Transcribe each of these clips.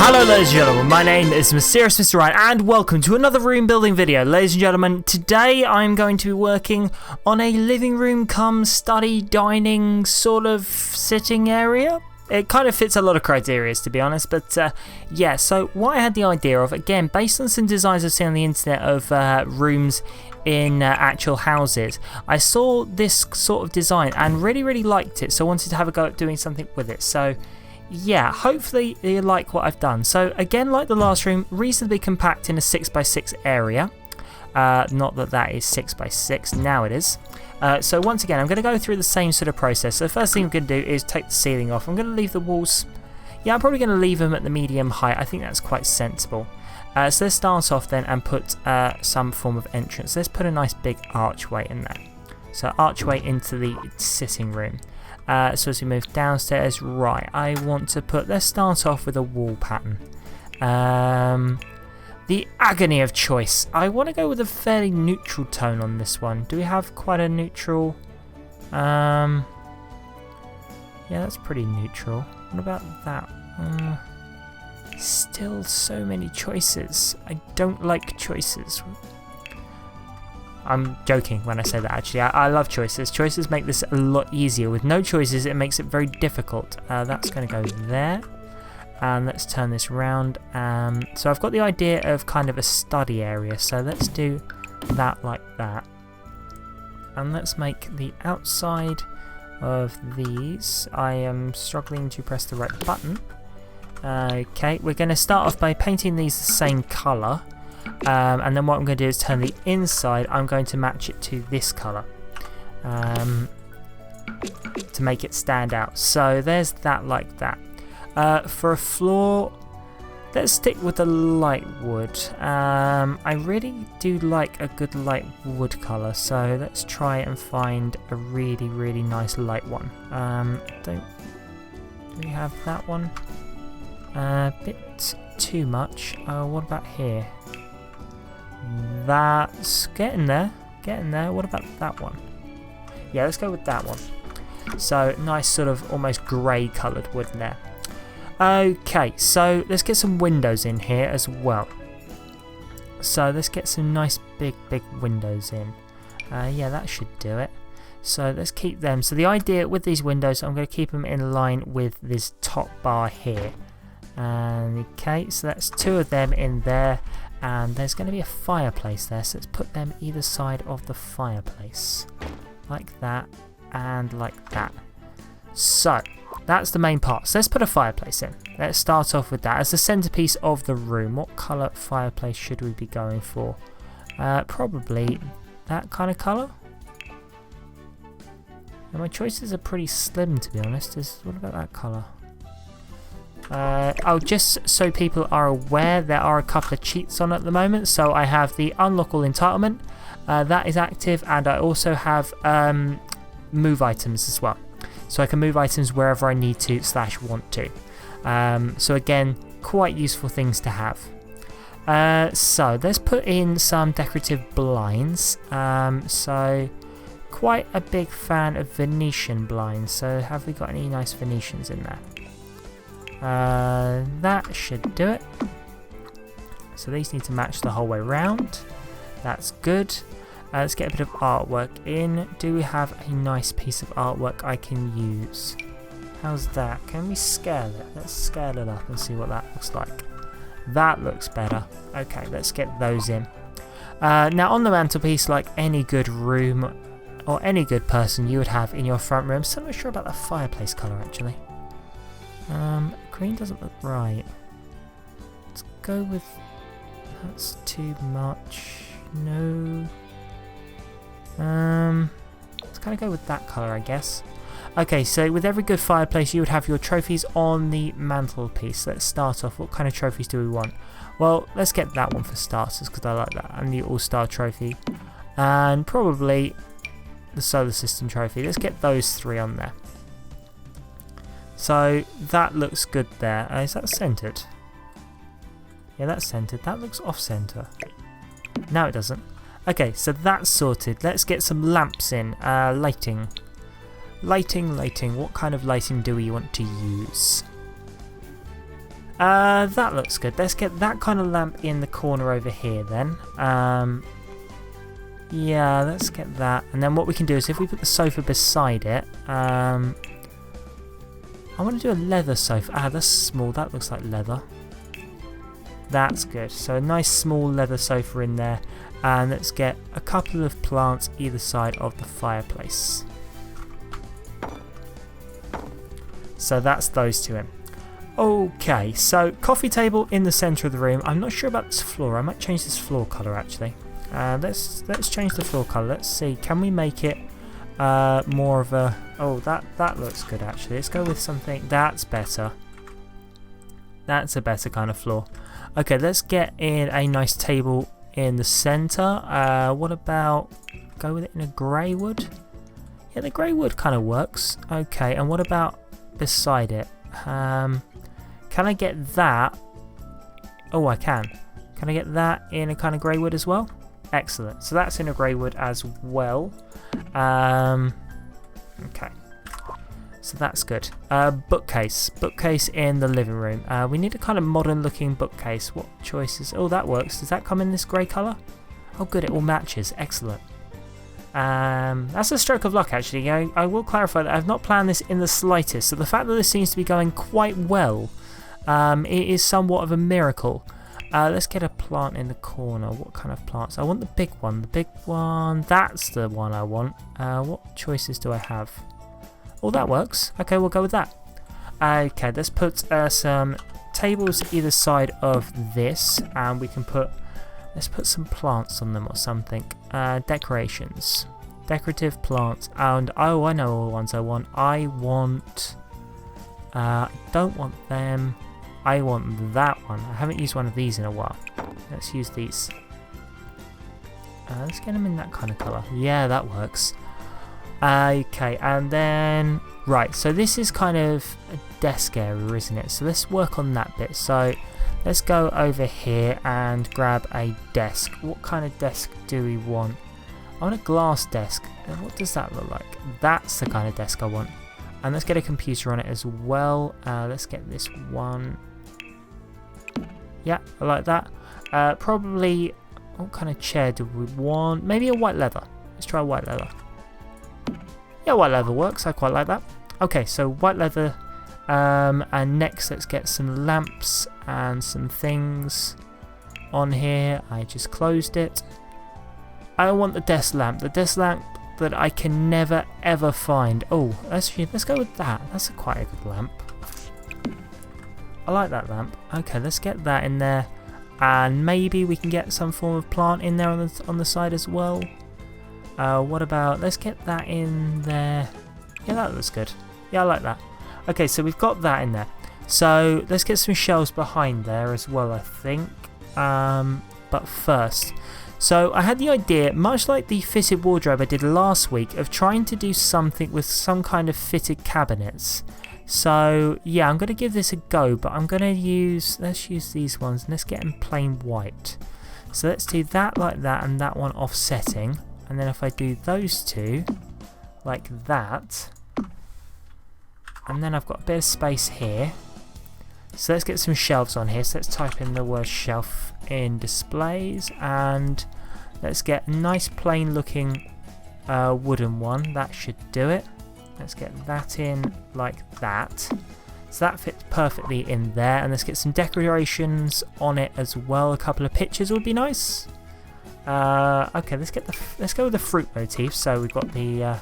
Hello ladies and gentlemen, my name is Mysterious Mr. Ryan and welcome to another room building video. Ladies and gentlemen, today I'm going to be working on a living room cum study dining sort of sitting area. It kind of fits a lot of criteria to be honest, but yeah, so what I had the idea of, again based on some designs I've seen on the internet of rooms in actual houses, I saw this sort of design and really liked it, so I wanted to have a go at doing something with it. So yeah, hopefully you like what I've done. So again, like the last room, reasonably compact in a 6x6 area. Not that that is 6x6, now it is. So once again, I'm going to go through the same sort of process. So the first thing I'm going to do is take the ceiling off. I'm going to leave the walls, yeah, I'm probably going to leave them at the medium height. I think that's quite sensible. So let's start off then and put some form of entrance. Let's put a nice big archway in there. So archway into the sitting room. So as we move downstairs, right, I want to put, let's start off with a wall pattern. The agony of choice. I want to go with a fairly neutral tone on this one. Do we have quite a neutral? Yeah, that's pretty neutral. What about that? Still so many choices. I don't like choices. I'm joking when I say that actually. I love choices. Choices make this a lot easier. With no choices, it makes it very difficult. That's going to go there. And let's turn this around. So I've got the idea of kind of a study area. So let's do that like that. And let's make the outside of these. I am struggling to press the right button. Okay, we're going to start off by painting these the same colour. And then what I'm going to do is turn the inside, I'm going to match it to this colour to make it stand out. So there's that like that. For a floor, let's stick with the light wood. I really do like a good light wood colour, so let's try and find a really nice light one. Do we have that one? A bit too much. What about here? That's getting there. What about that one? Yeah, let's go with that one. So nice sort of almost grey coloured wood there. Okay, so let's get some windows in here as well. So let's get some nice big windows in. Yeah, that should do it. So let's keep them. So the idea with these windows, I'm going to keep them in line with this top bar here. Okay, so that's two of them in there. And there's going to be a fireplace there, so let's put them either side of the fireplace. Like that, and like that. So, that's the main part. So let's put a fireplace in. Let's start off with that as the centerpiece of the room. What colour fireplace should we be going for? Probably that kind of colour. Now my choices are pretty slim, to be honest. What about that colour? Oh, just so people are aware, there are a couple of cheats on at the moment. So I have the unlock all entitlement, that is active, and I also have move items as well. So I can move items wherever I need to / want to. So again, quite useful things to have. So let's put in some decorative blinds. So quite a big fan of Venetian blinds. So have we got any nice Venetians in there? That should do it. So these need to match the whole way around. That's good. Let's get a bit of artwork in. Do we have a nice piece of artwork I can use? How's that? Can we scale it? Let's scale it up and see what that looks like. That looks better. Okay, let's get those in. Now on the mantelpiece, like any good room or any good person you would have in your front room. So I'm not sure about the fireplace colour actually. Green doesn't look right. Let's go with, that's too much. No. Let's kind of go with that colour, I guess. Okay, so with every good fireplace you would have your trophies on the mantelpiece. Let's start off. What kind of trophies do we want? Well, let's get that one for starters because I like that. And the All-Star trophy. And probably the Solar System trophy. Let's get those three on there. So that looks good there. Is that centered? Yeah, that's centered. That looks off center. No, it doesn't. Okay, so that's sorted. Let's get some lamps in. Lighting. Lighting. What kind of lighting do we want to use? That looks good. Let's get that kind of lamp in the corner over here then. Yeah, let's get that. And then what we can do is if we put the sofa beside it, I want to do a leather sofa. Ah, that's small. That looks like leather. That's good. So a nice small leather sofa in there. And let's get a couple of plants either side of the fireplace. So that's those two in. Okay, so coffee table in the centre of the room. I'm not sure about this floor. I might change this floor colour actually. Let's change the floor colour. Let's see. Can we make it more of a... Oh, that looks good actually. Let's go with something that's better. That's a better kind of floor. Okay, let's get in a nice table in the centre. What about go with it in a grey wood? Yeah, the grey wood kind of works. Okay, and what about beside it? Can I get that? Oh, I can. Can I get that in a kind of grey wood as well? Excellent. So that's in a grey wood as well. Okay. So that's good. Bookcase. Bookcase in the living room. We need a kind of modern looking bookcase. What choices? Oh, that works. Does that come in this grey colour? Oh, good. It all matches. Excellent. That's a stroke of luck actually. I will clarify that I've not planned this in the slightest. So the fact that this seems to be going quite well, it is somewhat of a miracle. Let's get a plant in the corner. What kind of plants? I want the big one. The big one. That's the one I want. What choices do I have? Oh, that works. Okay, we'll go with that. Okay, let's put some tables either side of this, and we can put... Let's put some plants on them or something. Decorations. Decorative plants. And, oh, I know all the ones I want. I don't want them. I want that one. I haven't used one of these in a while. Let's use these. Let's get them in that kind of colour. Yeah, that works. Okay, and then... Right, so this is kind of a desk area, isn't it? So let's work on that bit. So let's go over here and grab a desk. What kind of desk do we want? I want a glass desk. What does that look like? That's the kind of desk I want. And let's get a computer on it as well. Let's get this one. Yeah, I like that. Probably, what kind of chair do we want? Maybe a white leather. Let's try white leather. Yeah, white leather works. I quite like that. Okay, so white leather. And next, let's get some lamps and some things on here. I just closed it. I want the desk lamp. The desk lamp that I can never ever find. Oh, let's go with that. That's quite a good lamp. I like that lamp. Okay, let's get that in there, and maybe we can get some form of plant in there on the side as well. What about, let's get that in there. Yeah, that looks good. Yeah, I like that. Okay, so we've got that in there. So let's get some shelves behind there as well, I think. But first, so I had the idea, much like the fitted wardrobe I did last week, of trying to do something with some kind of fitted cabinets. So yeah, I'm going to give this a go, but I'm going to use, let's use these ones, and let's get them plain white. So let's do that like that, and that one offsetting. And then if I do those two like that, and then I've got a bit of space here. So let's get some shelves on here. So let's type in the word shelf in displays, and let's get a nice plain looking wooden one. That should do it. Let's get that in like that. So that fits perfectly in there, and let's get some decorations on it as well. A couple of pictures would be nice. Okay, let's go with the fruit motif. So we've got the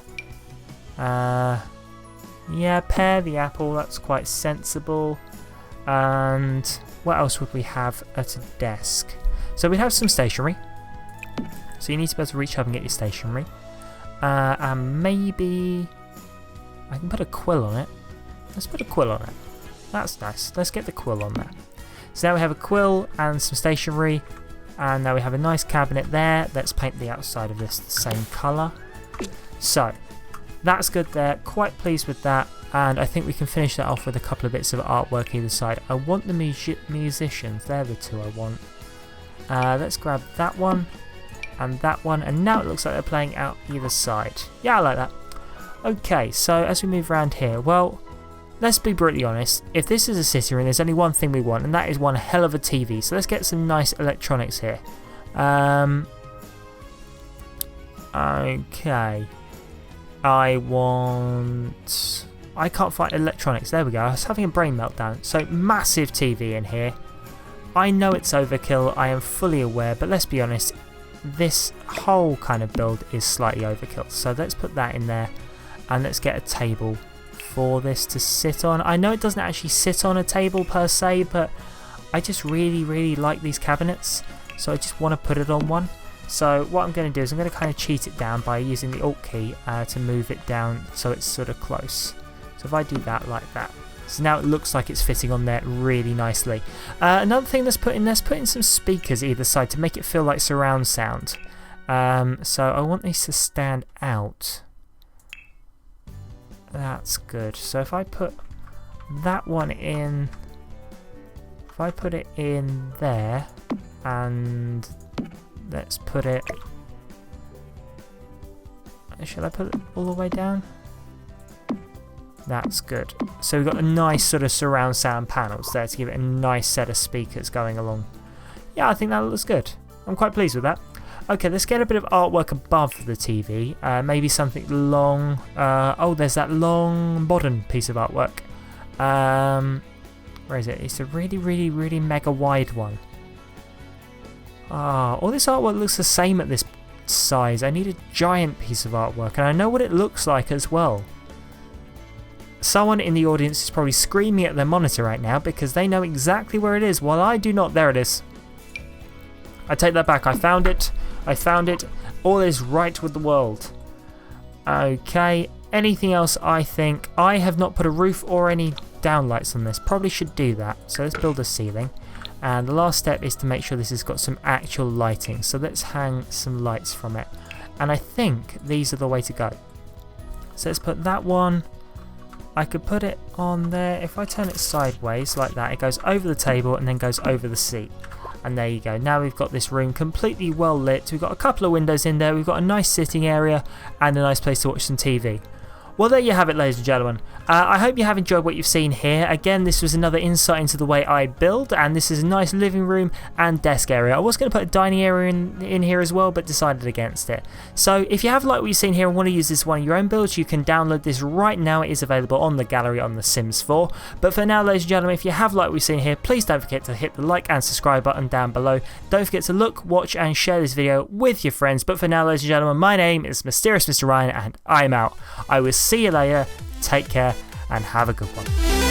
yeah, pear, the apple. That's quite sensible. And what else would we have at a desk? So we have some stationery. So you need to be able to reach up and get your stationery. And maybe I can put a quill on it. Let's put a quill on it. That's nice. Let's get the quill on there. So now we have a quill and some stationery. And now we have a nice cabinet there. Let's paint the outside of this the same colour. So that's good there. Quite pleased with that. And I think we can finish that off with a couple of bits of artwork either side. I want the musicians. They're the two I want. Let's grab that one and that one. And now it looks like they're playing out either side. Yeah, I like that. Okay, so as we move around here, well, let's be brutally honest. If this is a sitting room, there's only one thing we want, and that is one hell of a TV. So let's get some nice electronics here. Okay. I can't find electronics. There we go. I was having a brain meltdown. So massive TV in here. I know it's overkill. I am fully aware, but let's be honest. This whole kind of build is slightly overkill. So let's put that in there, and let's get a table for this to sit on. I know it doesn't actually sit on a table per se, but I just really like these cabinets, so I just want to put it on one. So what I'm going to do is I'm going to kind of cheat it down by using the Alt key to move it down so it's sort of close. So if I do that like that, so now it looks like it's fitting on there really nicely. Another thing let's put in some speakers either side to make it feel like surround sound. So I want these to stand out. That's good. So if I put that one in, if I put it in there, and let's put it, should I put it all the way down? That's good. So we've got a nice sort of surround sound panels there to give it a nice set of speakers going along. Yeah, I think that looks good. I'm quite pleased with that. Okay, let's get a bit of artwork above the TV. Maybe something long. Oh, there's that long modern piece of artwork. Where is it? It's a really mega wide one. All this artwork looks the same at this size. I need a giant piece of artwork, and I know what it looks like as well. Someone in the audience is probably screaming at their monitor right now because they know exactly where it is, while I do not. There it is. I take that back. I found it. All is right with the world. Okay, anything else? I think I have not put a roof or any downlights on this. Probably should do that. So let's build a ceiling. And the last step is to make sure this has got some actual lighting. So let's hang some lights from it. And I think these are the way to go. So let's put that one. I could put it on there. If I turn it sideways like that, it goes over the table and then goes over the seat. And there you go. Now we've got this room completely well lit. We've got a couple of windows in there. We've got a nice sitting area and a nice place to watch some TV. Well, there you have it, ladies and gentlemen. I hope you have enjoyed what you've seen here. Again, this was another insight into the way I build, and this is a nice living room and desk area. I was going to put a dining area in here as well, but decided against it. So if you have liked what you've seen here and want to use this one of your own builds, you can download this right now. It is available on the gallery on The Sims 4. But for now, ladies and gentlemen, if you have liked what we've seen here, please don't forget to hit the like and subscribe button down below. Don't forget to look, watch, and share this video with your friends. But for now, ladies and gentlemen, my name is Mysterious Mr. Ryan, and I'm out. I will see you later. Take care and have a good one.